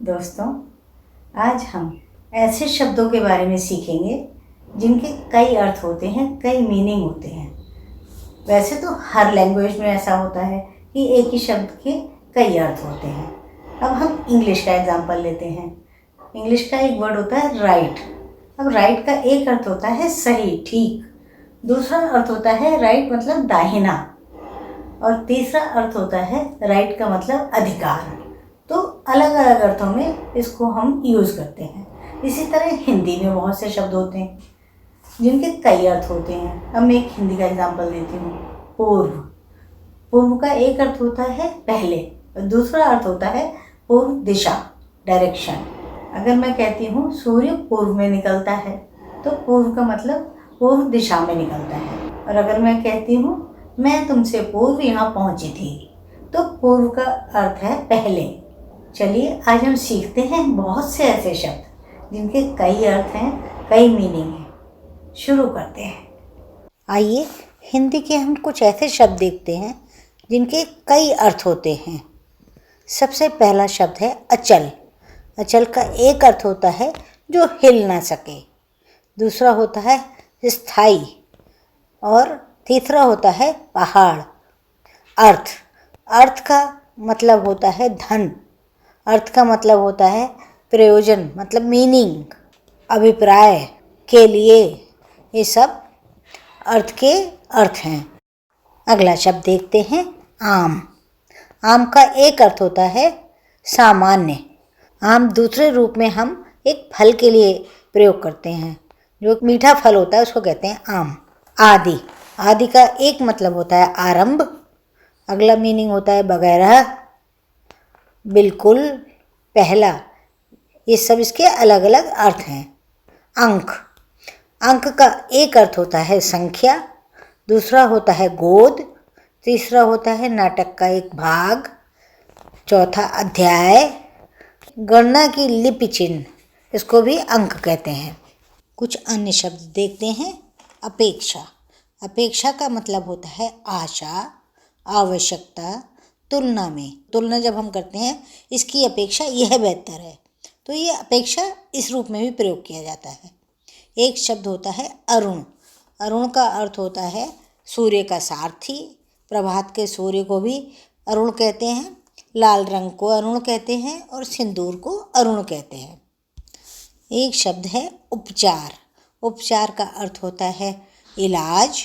दोस्तों, आज हम ऐसे शब्दों के बारे में सीखेंगे जिनके कई अर्थ होते हैं, कई मीनिंग होते हैं। वैसे तो हर लैंग्वेज में ऐसा होता है कि एक ही शब्द के कई अर्थ होते हैं। अब हम इंग्लिश का एग्जांपल लेते हैं। इंग्लिश का एक वर्ड होता है राइट। अब राइट का एक अर्थ होता है सही, ठीक। दूसरा अर्थ होता है राइट मतलब दाहिना, और तीसरा अर्थ होता है राइट का मतलब अधिकार। तो अलग अलग अर्थों में इसको हम यूज़ करते हैं। इसी तरह हिंदी में बहुत से शब्द होते हैं जिनके कई अर्थ होते हैं। अब मैं एक हिंदी का एग्जांपल देती हूँ। पूर्व। पूर्व का एक अर्थ होता है पहले, और दूसरा अर्थ होता है पूर्व दिशा, डायरेक्शन। अगर मैं कहती हूँ सूर्य पूर्व में निकलता है, तो पूर्व का मतलब पूर्व दिशा में निकलता है। और अगर मैं कहती हूँ मैं तुमसे पूर्व यहाँ पहुँची थी, तो पूर्व का अर्थ है पहले। चलिए आज हम सीखते हैं बहुत से ऐसे शब्द जिनके कई अर्थ हैं, कई मीनिंग हैं। शुरू करते हैं। आइए हिंदी के हम कुछ ऐसे शब्द देखते हैं जिनके कई अर्थ होते हैं। सबसे पहला शब्द है अचल। अचल का एक अर्थ होता है जो हिल ना सके, दूसरा होता है स्थायी, और तीसरा होता है पहाड़। अर्थ का मतलब होता है धन। अर्थ का मतलब होता है प्रयोजन, मतलब मीनिंग, अभिप्राय के लिए। ये सब अर्थ के अर्थ हैं। अगला शब्द देखते हैं आम। आम का एक अर्थ होता है सामान्य। आम दूसरे रूप में हम एक फल के लिए प्रयोग करते हैं। जो मीठा फल होता है उसको कहते हैं आम। आदि। आदि का एक मतलब होता है आरंभ। अगला मीनिंग होता है वगैरह, बिल्कुल, पहला। ये सब इसके अलग अलग अर्थ हैं। अंक। अंक का एक अर्थ होता है संख्या, दूसरा होता है गोद, तीसरा होता है नाटक का एक भाग, चौथा अध्याय। गणना की लिपि चिन्ह, इसको भी अंक कहते हैं। कुछ अन्य शब्द देखते हैं। अपेक्षा। अपेक्षा का मतलब होता है आशा, आवश्यकता, तुलना में। तुलना जब हम करते हैं, इसकी अपेक्षा यह बेहतर है, तो ये अपेक्षा इस रूप में भी प्रयोग किया जाता है। एक शब्द होता है अरुण। अरुण का अर्थ होता है सूर्य का सारथी। प्रभात के सूर्य को भी अरुण कहते हैं, लाल रंग को अरुण कहते हैं, और सिंदूर को अरुण कहते हैं। एक शब्द है उपचार। उपचार का अर्थ होता है इलाज,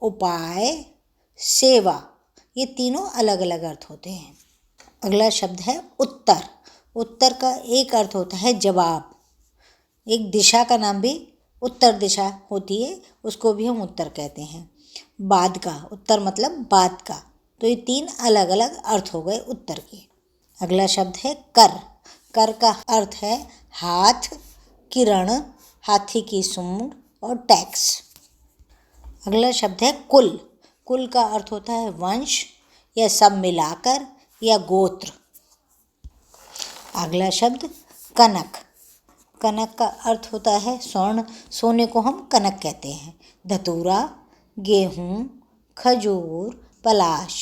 उपाय, सेवा। ये तीनों अलग अलग अर्थ होते हैं। अगला शब्द है उत्तर। उत्तर का एक अर्थ होता है जवाब। एक दिशा का नाम भी उत्तर दिशा होती है, उसको भी हम उत्तर कहते हैं। बाद का। उत्तर मतलब बाद का। तो ये तीन अलग अलग अर्थ हो गए उत्तर के। अगला शब्द है कर। कर का अर्थ है हाथ, किरण, हाथी की सूंड और टैक्स। अगला शब्द है कुल। कुल का अर्थ होता है वंश, या सब मिलाकर, या गोत्र। अगला शब्द कनक। कनक का अर्थ होता है स्वर्ण। सोने को हम कनक कहते हैं। धतूरा, गेहूँ, खजूर, पलाश,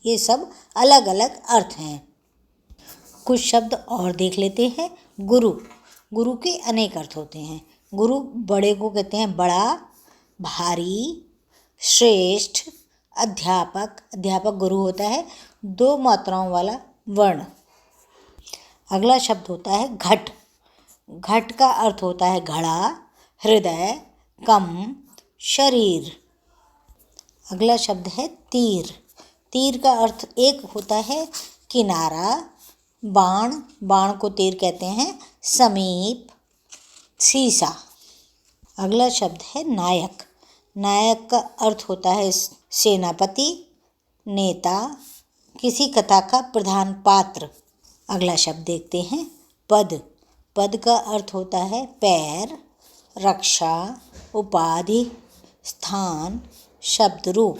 ये सब अलग अलग अर्थ हैं। कुछ शब्द और देख लेते हैं। गुरु। गुरु के अनेक अर्थ होते हैं। गुरु बड़े को कहते हैं बड़ा, भारी, श्रेष्ठ। अध्यापक। अध्यापक गुरु होता है दो मात्राओं वाला वर्ण। अगला शब्द होता है घट। घट का अर्थ होता है घड़ा, हृदय, कम, शरीर। अगला शब्द है तीर। तीर का अर्थ एक होता है किनारा, बाण, बाण को तीर कहते हैं, समीप, सीसा। अगला शब्द है नायक। नायक का अर्थ होता है सेनापति, नेता, किसी कथा का प्रधान पात्र। अगला शब्द देखते हैं पद। पद का अर्थ होता है पैर, रक्षा, उपाधि, स्थान, शब्द रूप।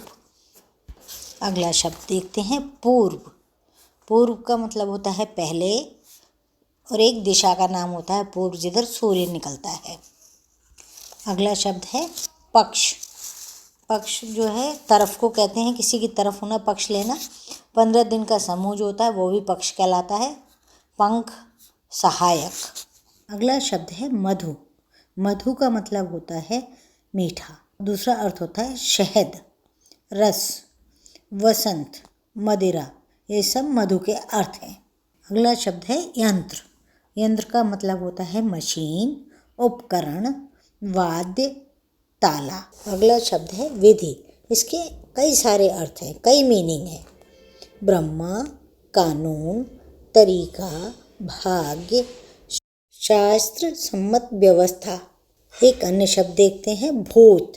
अगला शब्द देखते हैं पूर्व। पूर्व का मतलब होता है पहले, और एक दिशा का नाम होता है पूर्व, जिधर सूर्य निकलता है। अगला शब्द है पक्ष। पक्ष जो है तरफ को कहते हैं, किसी की तरफ होना, पक्ष लेना। 15 दिन का समूह जो होता है वो भी पक्ष कहलाता है। पंख, सहायक। अगला शब्द है मधु। मधु का मतलब होता है मीठा। दूसरा अर्थ होता है शहद, रस, वसंत, मदिरा। ये सब मधु के अर्थ हैं। अगला शब्द है यंत्र। यंत्र का मतलब होता है मशीन, उपकरण, वाद्य, ताला। अगला शब्द है विधि। इसके कई सारे अर्थ हैं, कई मीनिंग है। ब्रह्मा, कानून, तरीका, भाग्य, शास्त्र सम्मत व्यवस्था। एक अन्य शब्द देखते हैं भूत।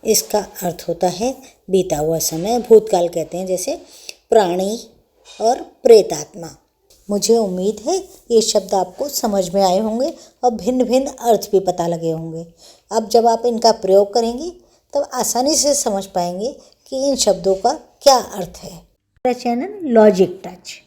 इसका अर्थ होता है बीता हुआ समय, भूतकाल कहते हैं, जैसे प्राणी और प्रेतात्मा। मुझे उम्मीद है ये शब्द आपको समझ में आए होंगे और भिन्न भिन्न अर्थ भी पता लगे होंगे। अब जब आप इनका प्रयोग करेंगे तब आसानी से समझ पाएंगे कि इन शब्दों का क्या अर्थ है। मेरा चैनल लॉजिक टच।